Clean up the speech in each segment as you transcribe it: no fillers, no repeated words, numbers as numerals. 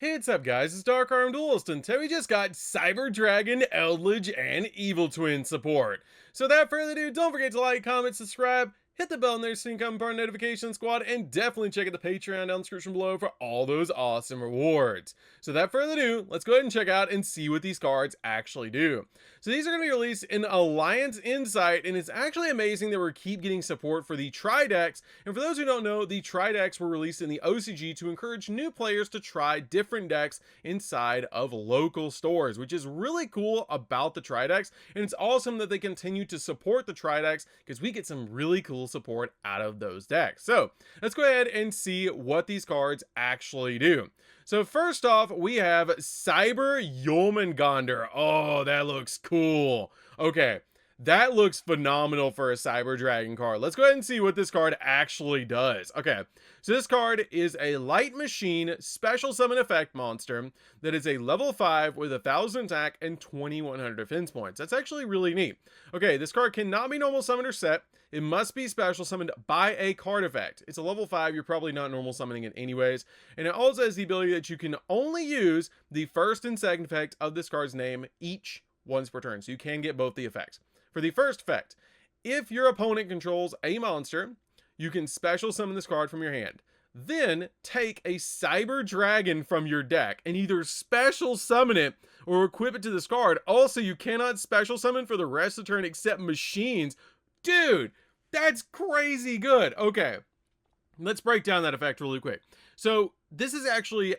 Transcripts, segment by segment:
Hey, what's up, guys? It's DarkArmedDuelist, and today we just got Cyber Dragon, Eldlich, and Evil Twin support. So without further ado, don't forget to like, comment, subscribe, hit the bell in there so you can become part of the notification squad, and definitely check out the Patreon down in the description below for all those awesome rewards. So without further ado, let's go ahead and check out and see what these cards actually do. So these are going to be released in Alliance Insight, and it's actually amazing that we keep getting support for the Tri-decks. And for those who don't know, the Tri-decks were released in the OCG to encourage new players to try different decks inside of local stores, which is really cool about the Tri-decks. And it's awesome that they continue to support the Tri-decks because we get some really cool support out of those decks. So let's go ahead and see what these cards actually do. So first off, we have Cyber Jormungandr. Oh, that looks cool. Okay, that looks phenomenal for a Cyber Dragon card. Let's go ahead and see what this card actually does. Okay, so this card is a Light Machine special summon effect monster that is a level 5 with 1,000 attack and 2,100 defense points. That's actually really neat. Okay, this card cannot be normal summoned or set. It must be special summoned by a card effect. It's a level 5, you're probably not normal summoning it anyways. And it also has the ability that you can only use the first and second effect of this card's name each once per turn. So you can get both the effects. For the first effect, if your opponent controls a monster, you can special summon this card from your hand. Then take a Cyber Dragon from your deck and either special summon it or equip it to this card. Also, you cannot special summon for the rest of the turn except machines. Dude, that's crazy good. Okay, let's break down that effect really quick. So this is actually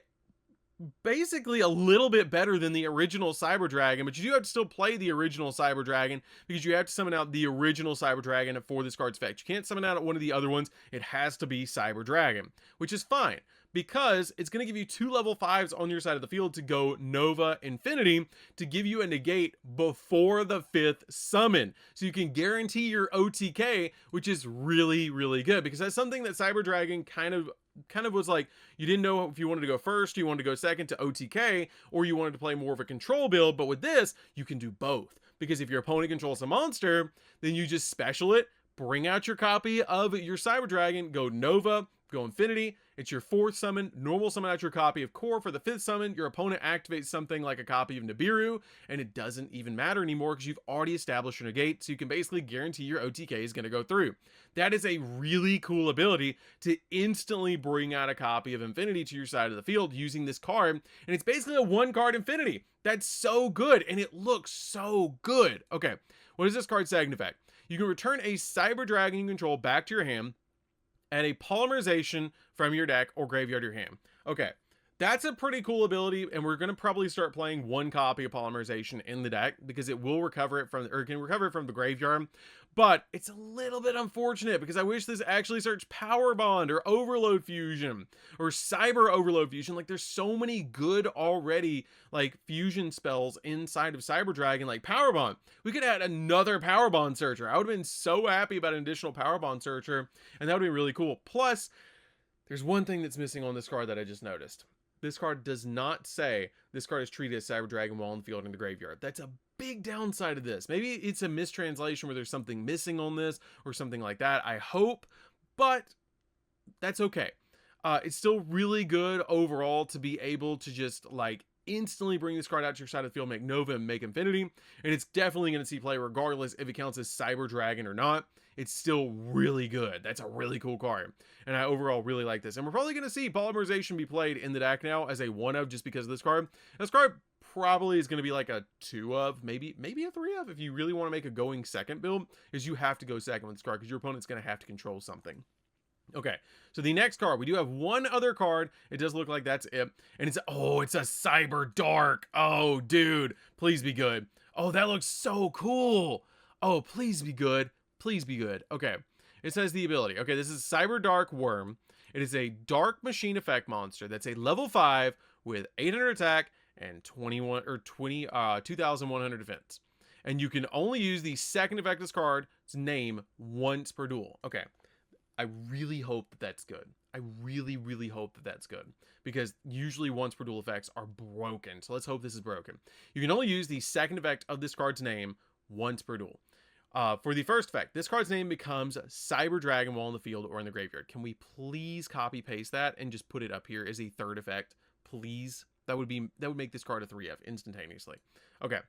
basically a little bit better than the original Cyber Dragon, but you do have to still play the original Cyber Dragon because you have to summon out the original Cyber Dragon for this card's effect. You can't summon out one of the other ones. It has to be Cyber Dragon, which is fine because it's going to give you 2 level 5s on your side of the field to go Nova Infinity to give you a negate before the 5th summon. So you can guarantee your OTK, which is really, really good because that's something that Cyber Dragon kind of was like, you didn't know if you wanted to go first, you wanted to go second to OTK, or you wanted to play more of a control build. But with this, you can do both, because if your opponent controls a monster, then you just special it, bring out your copy of your Cyber Dragon, go Nova, go Infinity. It's your 4th summon, normal summon out your copy of Core. For the 5th summon, your opponent activates something like a copy of Nibiru, and it doesn't even matter anymore because you've already established your negate, so you can basically guarantee your OTK is going to go through. That is a really cool ability to instantly bring out a copy of Infinity to your side of the field using this card, and it's basically a 1-card Infinity. That's so good, and it looks so good. Okay, what is this card's second effect? You can return a Cyber Dragon you control back to your hand and a polymerization from your deck or graveyard your hand. Okay, that's a pretty cool ability, and we're going to probably start playing 1 copy of polymerization in the deck because it will recover it from, or can recover it from the graveyard. But it's a little bit unfortunate because I wish this actually searched Power Bond or Overload Fusion or Cyber Overload Fusion. Like, there's so many good already like fusion spells inside of Cyber Dragon, like Power Bond. We could add another Power Bond searcher. I would have been so happy about an additional Power Bond searcher, and that would be really cool. Plus, there's one thing that's missing on this card that I just noticed. This card does not say this card is treated as Cyber Dragon while in the field in the graveyard. That's a big downside of this. Maybe it's a mistranslation where there's something missing on this or something like that. I hope, but that's okay. It's still really good overall to be able to just like instantly bring this card out to your side of the field, make Nova and make Infinity, and it's definitely going to see play regardless if it counts as Cyber Dragon or not. It's still really good. That's a really cool card, and I overall really like this. And we're probably going to see polymerization be played in the deck now as a 1-of just because of this card. This card probably is going to be like a 2-of, maybe a 3-of if you really want to make a going second build, is you have to go second with this card because your opponent's going to have to control something. Okay, so the next card, we do have one other card. It does look like that's it. And it's a Cyber Dark. Oh, dude, please be good. Oh, that looks so cool. Oh, please be good. Please be good. Okay, it says the ability. Okay, this is Cyber Dark Worm. It is a Dark Machine effect monster that's a level 5 with 800 attack and 2,100 defense. And you can only use the second effect of this card's name once per duel. Okay. I really hope that that's good. I really, really hope that that's good because usually once per duel effects are broken. So let's hope this is broken. You can only use the second effect of this card's name once per duel. For the first effect, this card's name becomes Cyber Dragon while in the field or in the graveyard. Can we please copy paste that and just put it up here as a third effect? please. That would make this card a 3F instantaneously. Okay.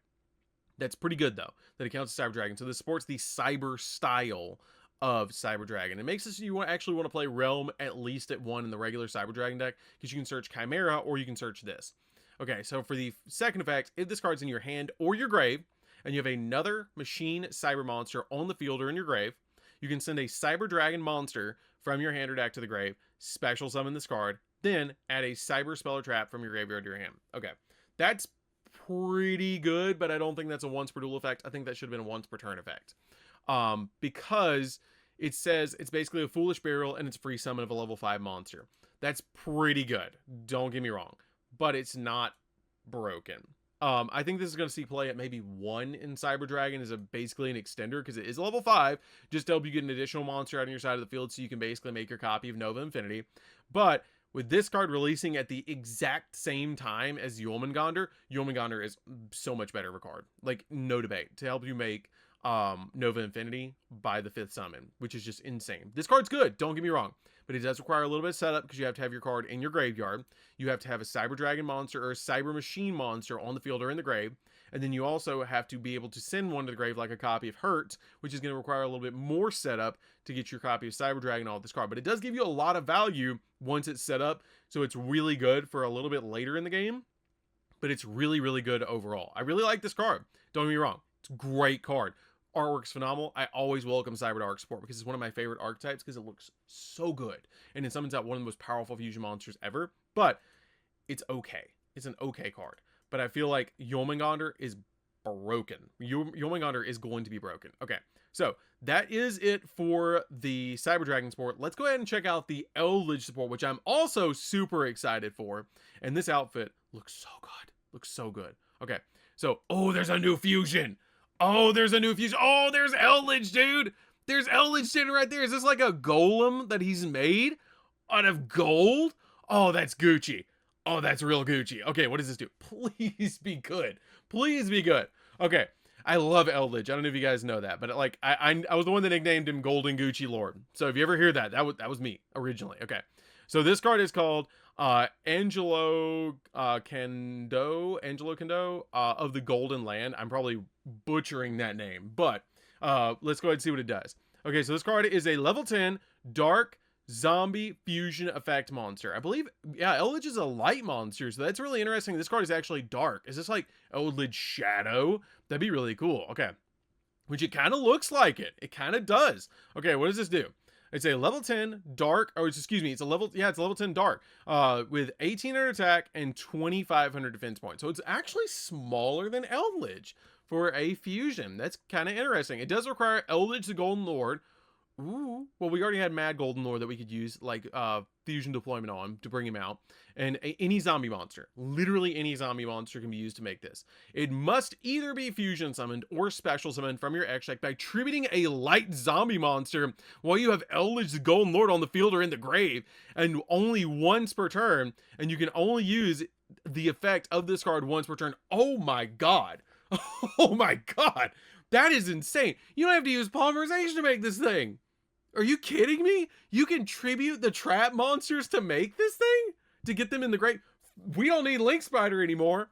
That's pretty good, though, that it counts as Cyber Dragon. So this supports the cyber style of Cyber Dragon. It makes it so you actually want to play Realm at least at 1 in the regular Cyber Dragon deck, because you can search Chimera or you can search this. Okay, so for the second effect, if this card's in your hand or your grave, and you have another machine cyber monster on the field or in your grave, you can send a Cyber Dragon monster from your hand or deck to the grave, special summon this card, then add a Cyber Spell or Trap from your graveyard to your hand. Okay, that's pretty good, but I don't think that's a once per duel effect. I think that should have been a once per turn effect. Because it says it's basically a Foolish Burial and it's free summon of a level 5 monster. That's pretty good. Don't get me wrong, but it's not broken. I think this is going to see play at maybe 1 in Cyber Dragon as basically an extender, because it is level 5, just to help you get an additional monster out on your side of the field so you can basically make your copy of Nova Infinity. But with this card releasing at the exact same time as Jormungandr is so much better of a card. Like, no debate. To help you make Nova Infinity by the 5th summon, which is just insane. This card's good, don't get me wrong, but it does require a little bit of setup, because you have to have your card in your graveyard. You have to have a Cyber Dragon monster or a Cyber Machine monster on the field or in the grave. And then you also have to be able to send one to the grave, like a copy of Hurt, which is going to require a little bit more setup to get your copy of Cyber Dragon off this card. But it does give you a lot of value once it's set up, so it's really good for a little bit later in the game. But it's really, really good overall. I really like this card. Don't get me wrong. It's a great card. Artwork's phenomenal. I always welcome Cyber Dark support, because it's one of my favorite archetypes, because it looks so good. And it summons out one of the most powerful fusion monsters ever. But it's okay. It's an okay card. But I feel like Jormungandr is broken. Jormungandr is going to be broken. Okay, so that is it for the Cyber Dragon support. Let's go ahead and check out the Eldlich support, which I'm also super excited for. And this outfit looks so good. Looks so good. Okay, so, oh, there's a new fusion. Oh, there's a new fusion. Oh, there's Eldlich, dude. There's Eldlich sitting right there. Is this like a golem that he's made out of gold? Oh, that's Gucci. Oh, that's real Gucci. Okay, what does this do? Please be good. Please be good. Okay, I love Eldlich. I don't know if you guys know that, but like I was the one that nicknamed him Golden Gucci Lord. So if you ever hear that, that was me originally. Okay, so this card is called Angelo Kendo of the Golden Land. I'm probably butchering that name, but let's go ahead and see what it does. Okay, so this card is a level 10 dark zombie fusion effect monster. I believe, yeah, Eldlich is a light monster, so that's really interesting. This card is actually dark. Is this like Eldlich Shadow? That'd be really cool. Okay, which it kind of looks like it. It kind of does. Okay, what does this do? It's a level 10 dark, or excuse me, it's level 10 dark, with 1800 attack and 2500 defense points. So it's actually smaller than Eldlich for a fusion. That's kind of interesting. It does require Eldlich the Golden Lord. Ooh, well, we already had Mad Golden Lord that we could use like fusion deployment on to bring him out, and any zombie monster, literally any zombie monster can be used to make this. It must either be fusion summoned or special summoned from your X deck by tributing a light zombie monster while you have Eldlich the Golden Lord on the field or in the grave, and only once per turn, and you can only use the effect of this card once per turn. Oh my god. Oh my god, that is insane. You don't have to use polymerization to make this thing. Are you kidding me? You can tribute the trap monsters to make this thing? To get them in the grave? We don't need Link Spider anymore.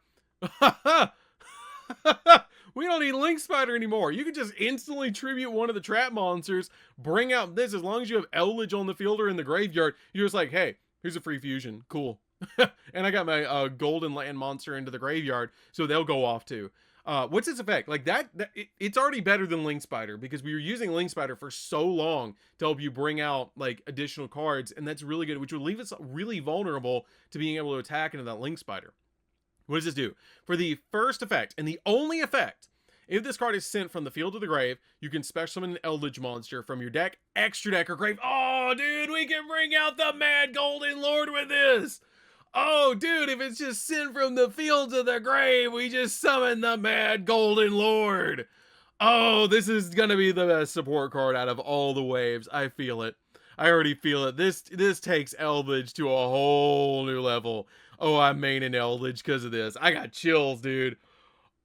We don't need Link Spider anymore. You can just instantly tribute one of the trap monsters, bring out this, as long as you have Eldlich on the field or in the graveyard, you're just like, hey, here's a free fusion. Cool. And I got my Golden Land monster into the graveyard, so they'll go off too. What's its effect? Like it's already better than Link Spider, because we were using Link Spider for so long to help you bring out like additional cards, and that's really good, which would leave us really vulnerable to being able to attack into that Link Spider. What does this do? For the first effect, and the only effect, if this card is sent from the field to the grave, you can special summon an Eldlich monster from your deck, extra deck, or grave. Oh, dude, we can bring out the Mad Golden Lord with this! Oh, dude, if it's just sent from the field to the grave, we just summon the Mad Golden Lord. Oh, this is going to be the best support card out of all the waves. I feel it. I already feel it. This takes Eldlich to a whole new level. Oh, I'm maining Eldlich because of this. I got chills, dude.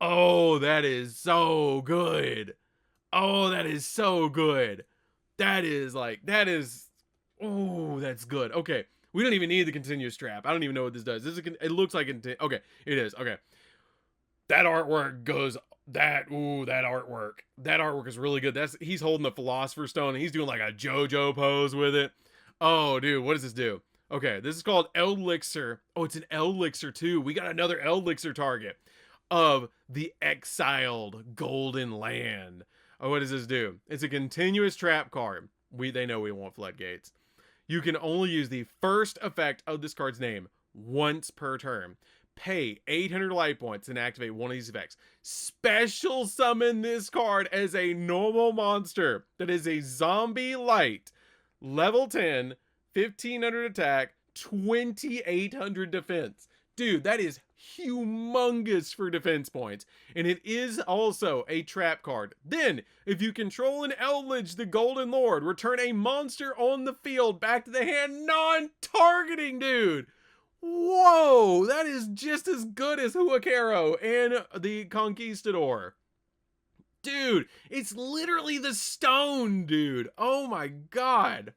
Oh, that is so good. Oh, that is so good. Oh, that's good. Okay. We don't even need the continuous trap. I don't even know what this does. This is it looks like okay, it is. Okay. That artwork goes that artwork. That artwork is really good. He's holding the Philosopher's Stone and he's doing like a JoJo pose with it. Oh, dude, what does this do? Okay, this is called Eldlich. Oh, it's an Eldlich too. We got another Eldlich target of the Exiled Golden Land. Oh, what does this do? It's a continuous trap card. They know we want floodgates. You can only use the first effect of this card's name once per turn. Pay 800 life points and activate one of these effects. Special summon this card as a normal monster that is a zombie light. Level 10, 1500 attack, 2800 defense. Dude, that is humongous for defense points. And it is also a trap card. Then, if you control an Eldlich, the Golden Lord, return a monster on the field back to the hand, non-targeting, dude. Whoa, that is just as good as Huakero and the Conquistador. Dude, it's literally the stone, dude. Oh my god.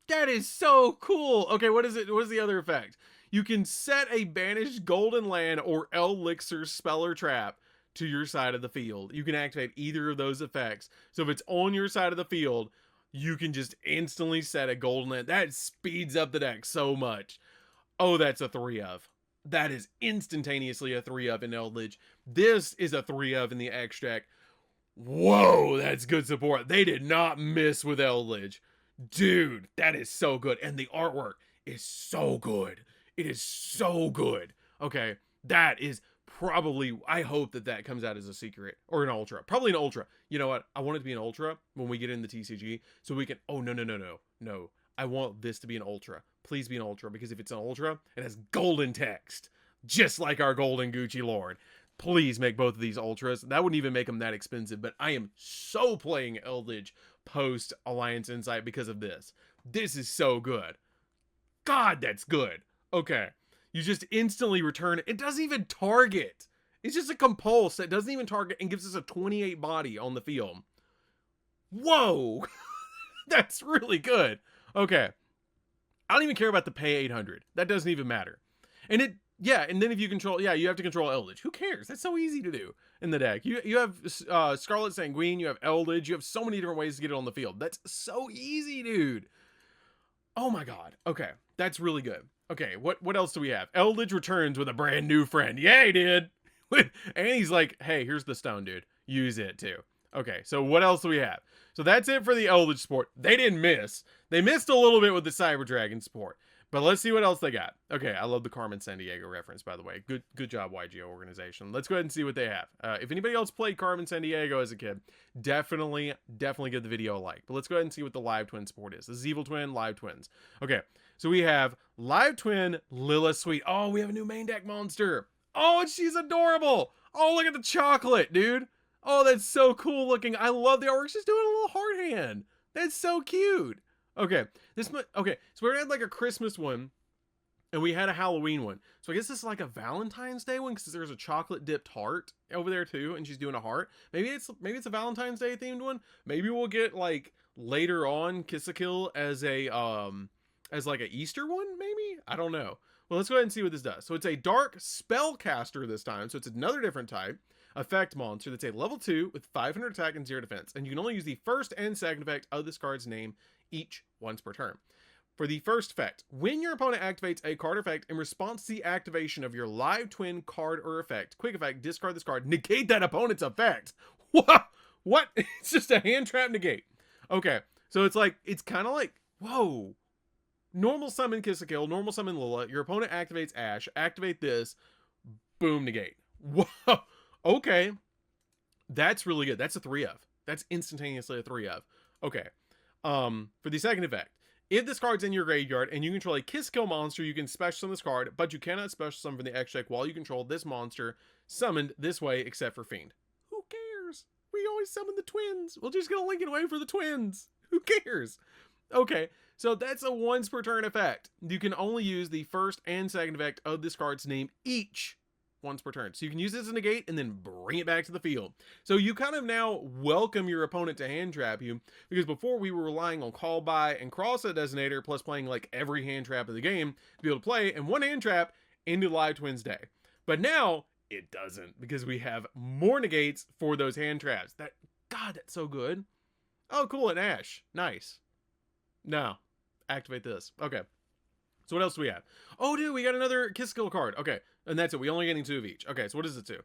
That is so cool. Okay, what is it? What is the other effect? You can set a banished Golden Land or Elixir spell or trap to your side of the field. You can activate either of those effects. So if it's on your side of the field, you can just instantly set a Golden Land. That speeds up the deck so much. Oh, that's a 3 of. That is instantaneously a 3 of in Eldlich. This is a 3 of in the extract. Whoa, that's good support. They did not miss with Eldlich. Dude, that is so good. And the artwork is so good. It is so good. Okay, that is probably, I hope that comes out as a secret or an ultra. Probably an ultra. You know what? I want it to be an ultra when we get in the TCG so we can, oh, no. I want this to be an ultra. Please be an ultra, because if it's an ultra, it has golden text, just like our golden Gucci Lord. Please make both of these ultras. That wouldn't even make them that expensive, but I am so playing Eldlich post Alliance Insight because of this. This is so good. God, that's good. Okay, you just instantly return it. It doesn't even target. It's just a compulse that doesn't even target and gives us a 28 body on the field. Whoa, that's really good. Okay, I don't even care about the pay 800. That doesn't even matter. And it, yeah, and then if you control, yeah, you have to control Eldlich. Who cares? That's so easy to do in the deck. You have Scarlet Sanguine, you have Eldlich, you have so many different ways to get it on the field. That's so easy, dude. Oh my god. Okay, that's really good. Okay, what else do we have? Eldlich returns with a brand new friend. Yeah, he did. And he's like, hey, here's the stone, dude. Use it too. Okay, so what else do we have? So that's it for the Eldlich support. They didn't miss. They missed a little bit with the Cyber Dragon support. But let's see what else they got. Okay, I love the Carmen Sandiego reference, by the way. Good job, Yugioh organization. Let's go ahead and see what they have. If anybody else played Carmen Sandiego as a kid, definitely give the video a like. But let's go ahead and see what the Live Twin support is. This is Evil Twin, Live Twins. Okay, so we have Live Twin, Lila Sweet. Oh, we have a new main deck monster. Oh, and she's adorable. Oh, look at the chocolate, dude. Oh, that's so cool looking. I love the artwork. She's doing a little heart hand. That's so cute. Okay, okay, so we had like a Christmas one, and we had a Halloween one. So I guess this is like a Valentine's Day one, because there's a chocolate dipped heart over there too, and she's doing a heart. Maybe it's a Valentine's Day themed one. Maybe we'll get like later on Kiss a Kill as a as like a Easter one. Maybe, I don't know. Well, let's go ahead and see what this does. So it's a dark spellcaster this time, so it's another different type. Effect monster that's a level 2 with 500 attack and 0 defense, and you can only use the first and second effect of this card's name each once per turn. For the first effect, when your opponent activates a card or effect in response to the activation of your Live Twin card or effect, quick effect, discard this card, negate that opponent's effect. What? It's just a hand trap negate. Okay, so it's kind of like, whoa. Normal summon Kiss a Kill, normal summon Lila, your opponent activates Ash, activate this, boom, negate. Whoa. Okay, that's really good. That's a 3 of. That's instantaneously a 3 of. Okay, for the second effect, if this card's in your graveyard and you control a Kiss Kill monster, you can special summon this card, but you cannot special summon from the X deck while you control this monster summoned this way except for Fiend. Who cares? We always summon the twins. We'll just get a Lincoln away for the twins. Who cares? Okay, so that's a once per turn effect. You can only use the first and second effect of this card's name each once per turn. So you can use it as a negate and then bring it back to the field. So you kind of now welcome your opponent to hand trap you, because before we were relying on call by and cross that designator plus playing like every hand trap of the game to be able to play, and one hand trap ended Live Twins day. But now it doesn't, because we have more negates for those hand traps. God, that's so good. Oh, cool, an Ash. Nice. Now, activate this. Okay. So what else do we have? Oh, dude, we got another Kiss Skill card. Okay, and that's it. We only getting 2 of each. Okay, so what is it to?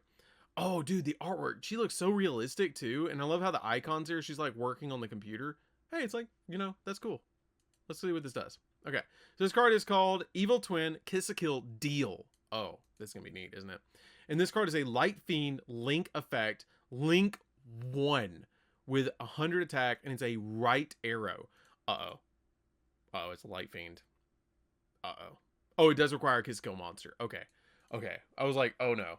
Oh, dude, the artwork. She looks so realistic, too. And I love how the icons here, she's like working on the computer. Hey, it's like, you know, that's cool. Let's see what this does. Okay, so this card is called Evil Twin Kiss a Kill Deal. Oh, this is going to be neat, isn't it? And this card is a Light Fiend Link effect. Link 1 with 100 attack, and it's a right arrow. Uh-oh. Uh-oh, it's a Light Fiend. Uh-oh. Oh, it does require a Kiss Kill monster. Okay. Okay. I was like, oh no.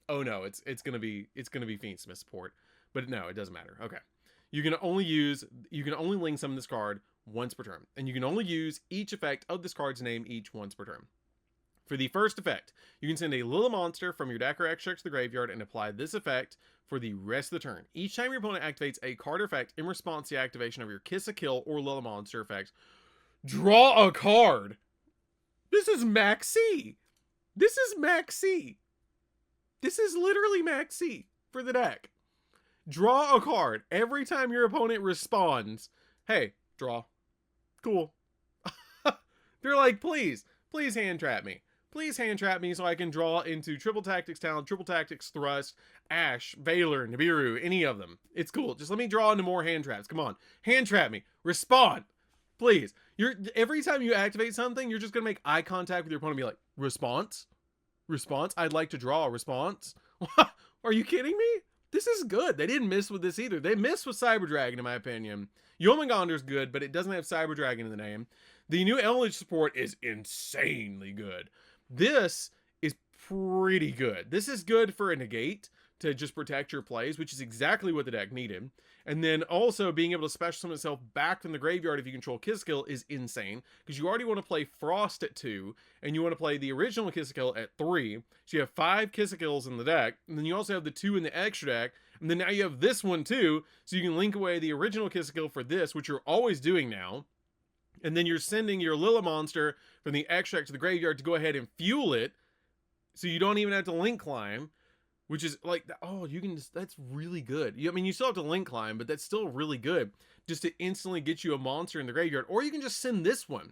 Oh no, it's gonna be Fiendsmith support. But no, it doesn't matter. Okay. You can only link summon this card once per turn. And you can only use each effect of this card's name each once per turn. For the first effect, you can send a little monster from your deck or extract to the graveyard and apply this effect for the rest of the turn. Each time your opponent activates a card or effect in response to the activation of your Kiss a Kill or Little Monster effect, draw a card. This is Max C. This is Max C. This is literally Max C for the deck. Draw a card every time your opponent responds. Hey, draw. Cool. They're like, please hand trap me. Please hand trap me so I can draw into Triple Tactics Talent, Triple Tactics Thrust, Ash, Valor, Nibiru, any of them. It's cool. Just let me draw into more hand traps. Come on. Hand trap me. Respond. Please. Every time you activate something, you're just going to make eye contact with your opponent and be like, response? Response? I'd like to draw a response. Are you kidding me? This is good. They didn't miss with this either. They missed with Cyber Dragon, in my opinion. Yomagonder's good, but it doesn't have Cyber Dragon in the name. The new Eldlich support is insanely good. This is pretty good. This is good for a negate to just protect your plays, which is exactly what the deck needed. And then also being able to special summon itself back from the graveyard if you control Kiss Kill is insane, because you already want to play Frost at 2, and you want to play the original Kiss Kill at 3. So you have 5 Kiss Kills in the deck, and then you also have the 2 in the extra deck, and then now you have this one too, so you can link away the original Kiss Kill for this, which you're always doing now. And then you're sending your Lilla monster from the extract to the graveyard to go ahead and fuel it, so you don't even have to link climb, which is like, oh, you can just, that's really good. I mean, you still have to link climb, but that's still really good just to instantly get you a monster in the graveyard. Or you can just send this one.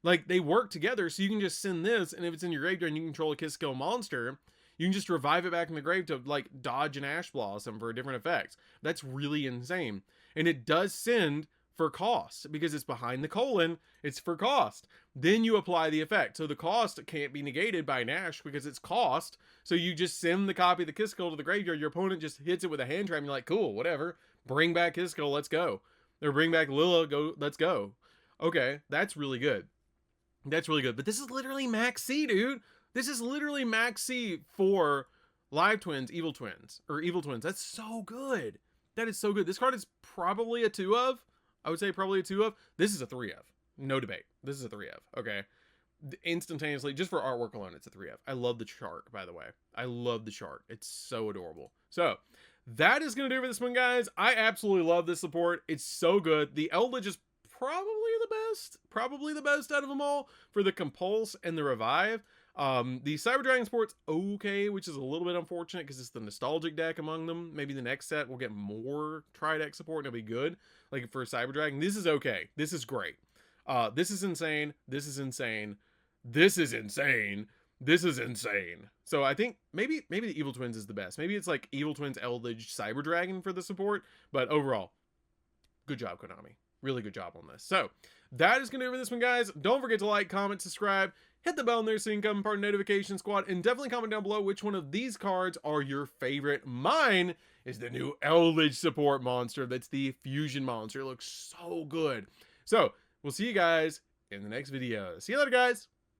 Like, they work together, so you can just send this, and if it's in your graveyard and you control a Kiss Kill monster, you can just revive it back in the grave to, like, dodge an Ash Blossom for different effects. That's really insane. And it does send for cost, because it's behind the colon, it's for cost. Then you apply the effect. So the cost can't be negated by Nash because it's cost. So you just send the copy of the Kiss Kill to the graveyard. Your opponent just hits it with a hand trap. And you're like, cool, whatever. Bring back Kiss Kill, let's go. Or bring back Lilla, go, let's go. Okay, that's really good. That's really good. But this is literally Max C, dude. This is literally Max C for Live Twins, Evil Twins. Or Evil Twins. That's so good. That is so good. This card is probably a 2 of. I would say probably a 2 of. This is a 3 of. No debate. This is a 3 of. Okay. Instantaneously, just for artwork alone, it's a 3 of. I love the shark, by the way. I love the shark. It's so adorable. So, that is going to do it for this one, guys. I absolutely love this support. It's so good. The Eldlich is probably the best. Probably the best out of them all for the Compulse and the Revive. The Cyber Dragon support's okay, which is a little bit unfortunate because it's the nostalgic deck among them. Maybe the next set we'll get more tri-deck support and it'll be good. Like for Cyber Dragon, this is okay. This is great. This is insane. This is insane. This is insane. This is insane. So I think maybe the Evil Twins is the best. Maybe it's like Evil Twins, Eldlich, Cyber Dragon for the support. But overall, good job, Konami. Really good job on this. So that is going to do it for this one, guys. Don't forget to like, comment, subscribe, hit the bell in there so you can become part of the notification squad, and definitely comment down below which one of these cards are your favorite. Mine is the new Eldlich support monster. That's the fusion monster. It looks so good. So we'll see you guys in the next video. See you later, guys.